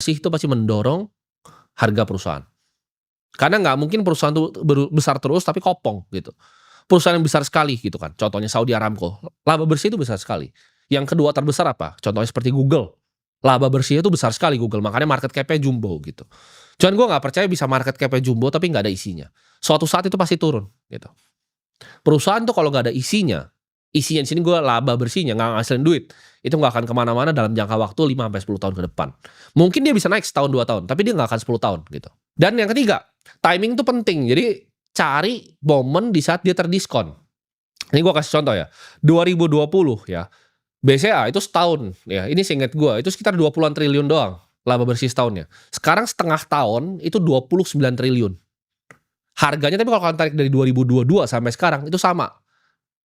Sih itu pasti mendorong harga perusahaan. Karena nggak mungkin perusahaan tuh besar terus tapi kopong gitu. Perusahaan yang besar sekali gitu kan, contohnya Saudi Aramco, laba bersih itu besar sekali. Yang kedua terbesar apa? Contohnya seperti Google, laba bersihnya itu besar sekali Google, makanya market cap-nya jumbo gitu. Cuman gue nggak percaya bisa market cap-nya jumbo tapi nggak ada isinya. Suatu saat itu pasti turun gitu. Perusahaan tuh kalau nggak ada isinya di sini gue laba bersihnya nggak ngasilin duit, itu nggak akan kemana-mana dalam jangka waktu 5 sampai 10 tahun ke depan. Mungkin dia bisa naik setahun 2 tahun, tapi dia nggak akan 10 tahun gitu. Dan yang ketiga, timing tuh penting. Jadi cari momen di saat dia terdiskon. Ini gue kasih contoh ya, 2020 ya, BCA itu setahun ya, ini seingat gue itu sekitar 20-an triliun doang laba bersih setahunnya. Sekarang setengah tahun itu 29 triliun. Harganya tapi kalau kalian tarik dari 2022 sampai sekarang itu sama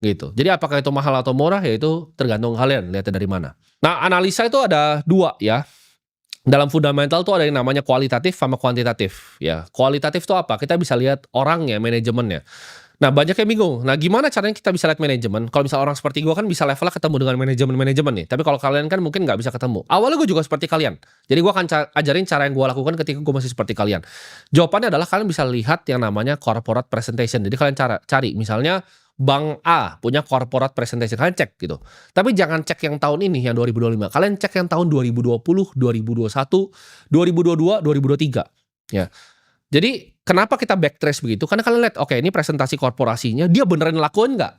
gitu. Jadi apakah itu mahal atau murah ya itu tergantung kalian lihatnya dari mana. Nah, analisa itu ada dua ya. Dalam fundamental tuh ada yang namanya kualitatif sama kuantitatif ya. Kualitatif tuh apa? Kita bisa lihat orangnya, manajemennya. Nah, banyak yang bingung. Nah, gimana caranya kita bisa lihat manajemen? Kalau misal orang seperti gue kan bisa levelnya ketemu dengan manajemen nih. Tapi kalau kalian kan mungkin nggak bisa ketemu. Awalnya gue juga seperti kalian. Jadi gue akan ajarin cara yang gue lakukan ketika gue masih seperti kalian. Jawabannya adalah kalian bisa lihat yang namanya corporate presentation. Jadi kalian cari misalnya Bank A punya corporate presentation, kalian cek gitu. Tapi jangan cek yang tahun ini, yang 2025. Kalian cek yang tahun 2020, 2021, 2022, 2023. Ya. Jadi kenapa kita backtrace begitu? Karena kalian lihat, oke ini presentasi korporasinya, dia beneran lakuin nggak?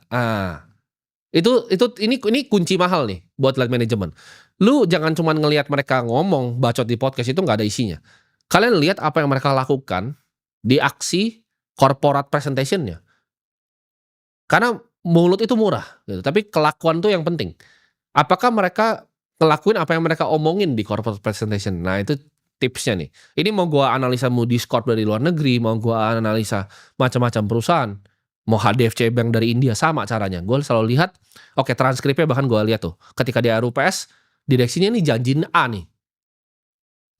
Ini kunci mahal nih buat lihat manajemen. Lu jangan cuma ngelihat mereka ngomong, bacot di podcast itu nggak ada isinya. Kalian lihat apa yang mereka lakukan di aksi corporate presentation-nya. Karena mulut itu murah, gitu. Tapi kelakuan tuh yang penting. Apakah mereka ngelakuin apa yang mereka omongin di corporate presentation? Nah itu tipsnya nih. Ini mau gua analisa Moody's Corp dari luar negeri, mau gua analisa macam-macam perusahaan, mau HDFC Bank dari India, sama caranya. Gue selalu lihat, oke transkripnya bahkan gua lihat tuh. Ketika di RUPS, direksinya nih janjiin A nih.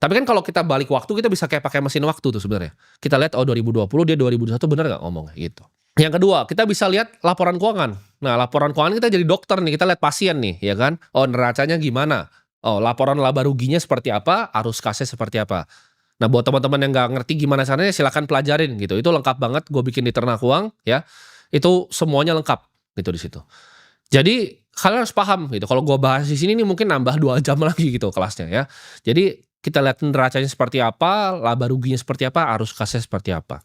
Tapi kan kalau kita balik waktu, kita bisa kayak pakai mesin waktu tuh sebenarnya. Kita lihat, 2020 dia 2021 bener nggak ngomong gitu. Yang kedua, kita bisa lihat laporan keuangan. Nah, laporan keuangan kita jadi dokter nih, kita lihat pasien nih, ya kan? Oh, neracanya gimana? Oh, laporan laba ruginya seperti apa, arus kasnya seperti apa. Nah, buat teman-teman yang nggak ngerti gimana caranya, silakan pelajarin gitu. Itu lengkap banget, gue bikin di Ternak Uang, ya. Itu semuanya lengkap gitu di situ. Jadi kalian harus paham gitu. Kalau gue bahas di sini nih mungkin nambah 2 jam lagi gitu kelasnya ya. Jadi kita lihat neracanya seperti apa, laba ruginya seperti apa, arus kasnya seperti apa.